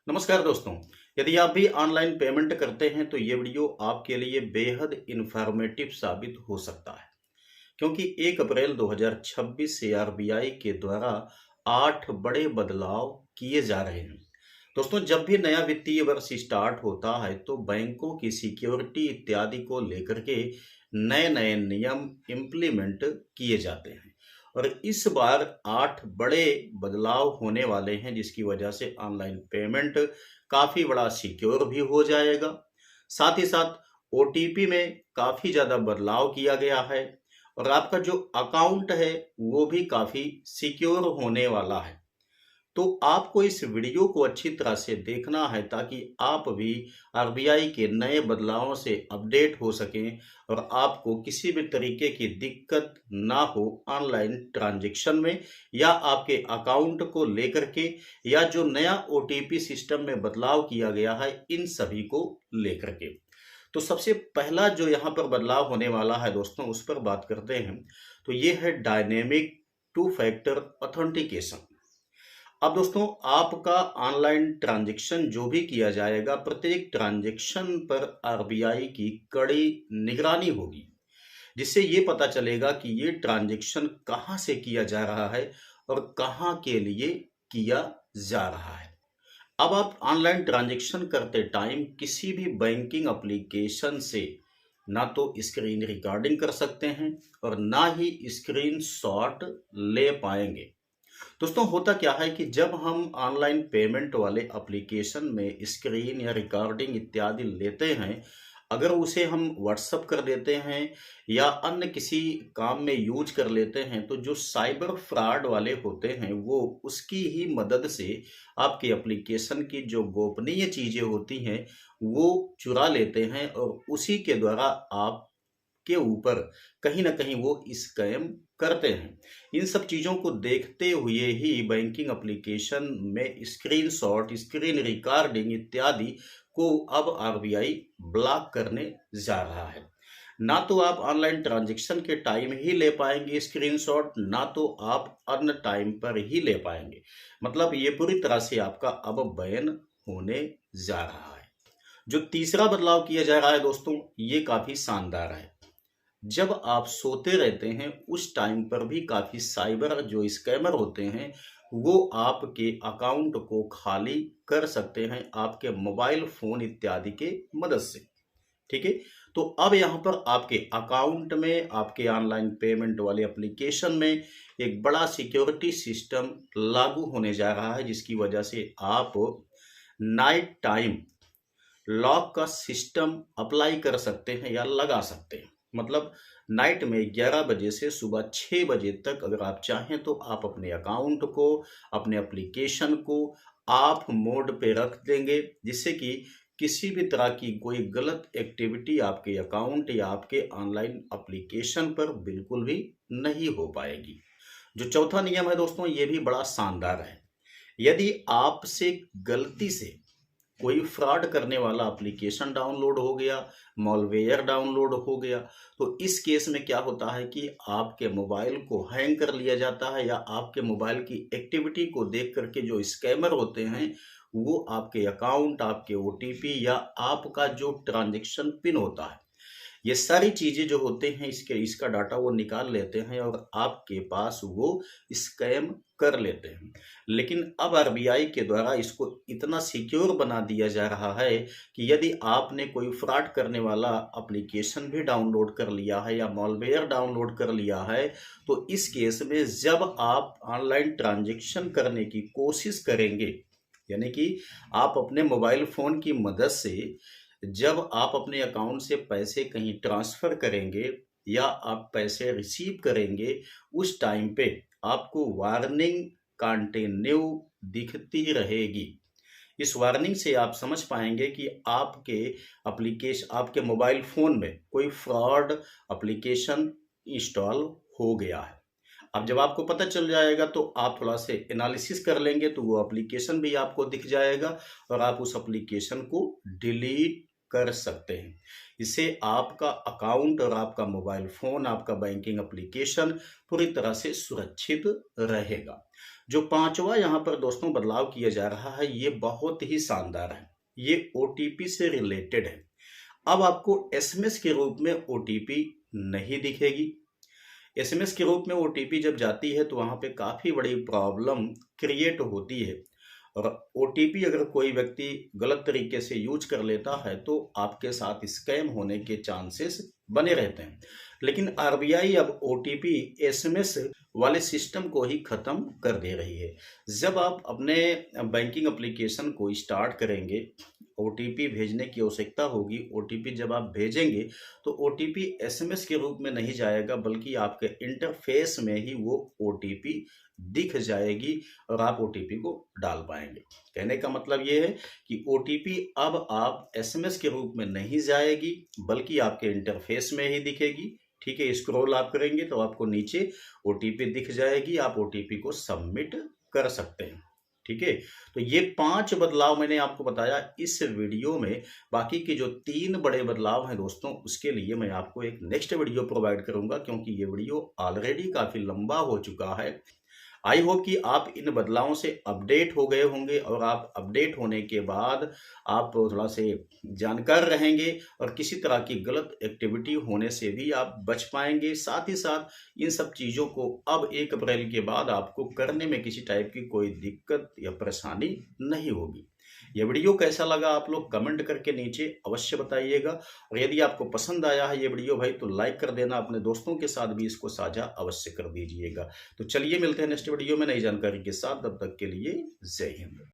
नमस्कार दोस्तों। यदि आप भी ऑनलाइन पेमेंट करते हैं तो ये वीडियो आपके लिए बेहद इंफॉर्मेटिव साबित हो सकता है, क्योंकि 1 अप्रैल 2026 से आरबीआई के द्वारा 8 बड़े बदलाव किए जा रहे हैं। दोस्तों, जब भी नया वित्तीय वर्ष स्टार्ट होता है तो बैंकों की सिक्योरिटी इत्यादि को लेकर के नए नए नियम इम्प्लीमेंट किए जाते हैं। और इस बार 8 बड़े बदलाव होने वाले हैं, जिसकी वजह से ऑनलाइन पेमेंट काफ़ी बड़ा सिक्योर भी हो जाएगा। साथ ही साथ ओटीपी में काफ़ी ज़्यादा बदलाव किया गया है और आपका जो अकाउंट है वो भी काफ़ी सिक्योर होने वाला है। तो आपको इस वीडियो को अच्छी तरह से देखना है ताकि आप भी आरबीआई के नए बदलावों से अपडेट हो सकें और आपको किसी भी तरीके की दिक्कत ना हो ऑनलाइन ट्रांजैक्शन में या आपके अकाउंट को लेकर के, या जो नया ओटीपी सिस्टम में बदलाव किया गया है इन सभी को लेकर के। तो सबसे पहला जो यहाँ पर बदलाव होने वाला है दोस्तों, उस पर बात करते हैं। तो ये है डायनेमिक टू फैक्टर ऑथेंटिकेशन। अब दोस्तों, आपका ऑनलाइन ट्रांजैक्शन जो भी किया जाएगा, प्रत्येक ट्रांजैक्शन पर आरबीआई की कड़ी निगरानी होगी, जिससे ये पता चलेगा कि ये ट्रांजैक्शन कहाँ से किया जा रहा है और कहाँ के लिए किया जा रहा है। अब आप ऑनलाइन ट्रांजैक्शन करते टाइम किसी भी बैंकिंग एप्लीकेशन से ना तो स्क्रीन रिकॉर्डिंग कर सकते हैं और ना ही स्क्रीन शॉट ले पाएंगे। दोस्तों, होता क्या है कि जब हम ऑनलाइन पेमेंट वाले एप्लीकेशन में स्क्रीन या रिकॉर्डिंग इत्यादि लेते हैं, अगर उसे हम व्हाट्सअप कर देते हैं या अन्य किसी काम में यूज कर लेते हैं, तो जो साइबर फ्रॉड वाले होते हैं वो उसकी ही मदद से आपके एप्लीकेशन की जो गोपनीय चीज़ें होती हैं वो चुरा लेते हैं और उसी के द्वारा आप के ऊपर कहीं न कहीं वो स्कैम करते हैं। इन सब चीज़ों को देखते हुए ही बैंकिंग एप्लीकेशन में स्क्रीनशॉट, स्क्रीन रिकॉर्डिंग इत्यादि को अब आरबीआई ब्लॉक करने जा रहा है। ना तो आप ऑनलाइन ट्रांजैक्शन के टाइम ही ले पाएँगे स्क्रीनशॉट, ना तो आप अन्य टाइम पर ही ले पाएँगे। मतलब ये पूरी तरह से आपका अब बैन होने जा रहा है। जो तीसरा बदलाव किया जा रहा है दोस्तों, ये काफ़ी शानदार है। जब आप सोते रहते हैं उस टाइम पर भी काफ़ी साइबर जो स्कैमर होते हैं वो आपके अकाउंट को खाली कर सकते हैं आपके मोबाइल फ़ोन इत्यादि के मदद से। ठीक है? तो अब यहाँ पर आपके अकाउंट में, आपके ऑनलाइन पेमेंट वाले एप्लीकेशन में एक बड़ा सिक्योरिटी सिस्टम लागू होने जा रहा है, जिसकी वजह से आप नाइट टाइम लॉक का सिस्टम अप्लाई कर सकते हैं या लगा सकते हैं। मतलब नाइट में 11 बजे से सुबह 6 बजे तक अगर आप चाहें तो आप अपने अकाउंट को, अपने एप्लीकेशन को ऑफ मोड पे रख देंगे, जिससे कि किसी भी तरह की कोई गलत एक्टिविटी आपके अकाउंट या आपके ऑनलाइन एप्लीकेशन पर बिल्कुल भी नहीं हो पाएगी। जो चौथा नियम है दोस्तों, ये भी बड़ा शानदार है। यदि आपसे गलती से कोई फ्रॉड करने वाला एप्लीकेशन डाउनलोड हो गया, मॉलवेयर डाउनलोड हो गया, तो इस केस में क्या होता है कि आपके मोबाइल को हैंग कर लिया जाता है या आपके मोबाइल की एक्टिविटी को देख करके जो स्कैमर होते हैं वो आपके अकाउंट, आपके ओटीपी या आपका जो ट्रांजैक्शन पिन होता है, ये सारी चीज़ें जो होते हैं इसका डाटा वो निकाल लेते हैं और आपके पास वो स्कैम कर लेते हैं। लेकिन अब आरबीआई के द्वारा इसको इतना सिक्योर बना दिया जा रहा है कि यदि आपने कोई फ्रॉड करने वाला एप्लीकेशन भी डाउनलोड कर लिया है या मॉलवेयर डाउनलोड कर लिया है, तो इस केस में जब आप ऑनलाइन ट्रांजैक्शन करने की कोशिश करेंगे, यानी कि आप अपने मोबाइल फ़ोन की मदद से जब आप अपने अकाउंट से पैसे कहीं ट्रांसफ़र करेंगे या आप पैसे रिसीव करेंगे, उस टाइम पे आपको वार्निंग कंटिन्यू दिखती रहेगी। इस वार्निंग से आप समझ पाएंगे कि आपके मोबाइल फ़ोन में कोई फ्रॉड एप्लीकेशन इंस्टॉल हो गया है। अब जब आपको पता चल जाएगा तो आप थोड़ा से एनालिसिस कर लेंगे तो वो एप्लीकेशन भी आपको दिख जाएगा और आप उस एप्लीकेशन को डिलीट कर सकते हैं। इससे आपका अकाउंट और आपका मोबाइल फ़ोन, आपका बैंकिंग एप्लीकेशन पूरी तरह से सुरक्षित रहेगा। जो पाँचवा यहाँ पर दोस्तों बदलाव किया जा रहा है, ये बहुत ही शानदार है। ये ओटीपी से रिलेटेड है। अब आपको एसएमएस के रूप में ओटीपी नहीं दिखेगी। एसएमएस के रूप में ओटीपी जब जाती है तो वहाँ पे काफ़ी बड़ी प्रॉब्लम क्रिएट होती है, और ओटीपी अगर कोई व्यक्ति गलत तरीके से यूज कर लेता है तो आपके साथ स्कैम होने के चांसेस बने रहते हैं। लेकिन आरबीआई अब ओटीपी एसएमएस वाले सिस्टम को ही खत्म कर दे रही है। जब आप अपने बैंकिंग एप्लीकेशन को स्टार्ट करेंगे, ओटीपी भेजने की आवश्यकता होगी। ओटीपी जब आप भेजेंगे तो ओटीपी एसएमएस के रूप में नहीं जाएगा, बल्कि आपके इंटरफेस में ही वो ओटीपी दिख जाएगी और आप ओटीपी को डाल पाएंगे। कहने का मतलब ये है कि ओटीपी अब आप एसएमएस के रूप में नहीं जाएगी, बल्कि आपके इंटरफेस में ही दिखेगी। ठीक है, स्क्रॉल आप करेंगे तो आपको नीचे ओटीपी दिख जाएगी, आप ओटीपी को सबमिट कर सकते हैं। ठीक है, तो ये 5 बदलाव मैंने आपको बताया इस वीडियो में। बाकी के जो 3 बड़े बदलाव हैं दोस्तों, उसके लिए मैं आपको एक नेक्स्ट वीडियो प्रोवाइड करूंगा, क्योंकि ये वीडियो ऑलरेडी काफ़ी लंबा हो चुका है। आई होप कि आप इन बदलावों से अपडेट हो गए होंगे, और आप अपडेट होने के बाद आप थोड़ा से जानकार रहेंगे और किसी तरह की गलत एक्टिविटी होने से भी आप बच पाएंगे। साथ ही साथ इन सब चीज़ों को अब 1 अप्रैल के बाद आपको करने में किसी टाइप की कोई दिक्कत या परेशानी नहीं होगी। यह वीडियो कैसा लगा आप लोग कमेंट करके नीचे अवश्य बताइएगा, और यदि आपको पसंद आया है ये वीडियो भाई तो लाइक कर देना, अपने दोस्तों के साथ भी इसको साझा अवश्य कर दीजिएगा। तो चलिए मिलते हैं नेक्स्ट वीडियो में नई जानकारी के साथ, तब तक के लिए जय हिंद।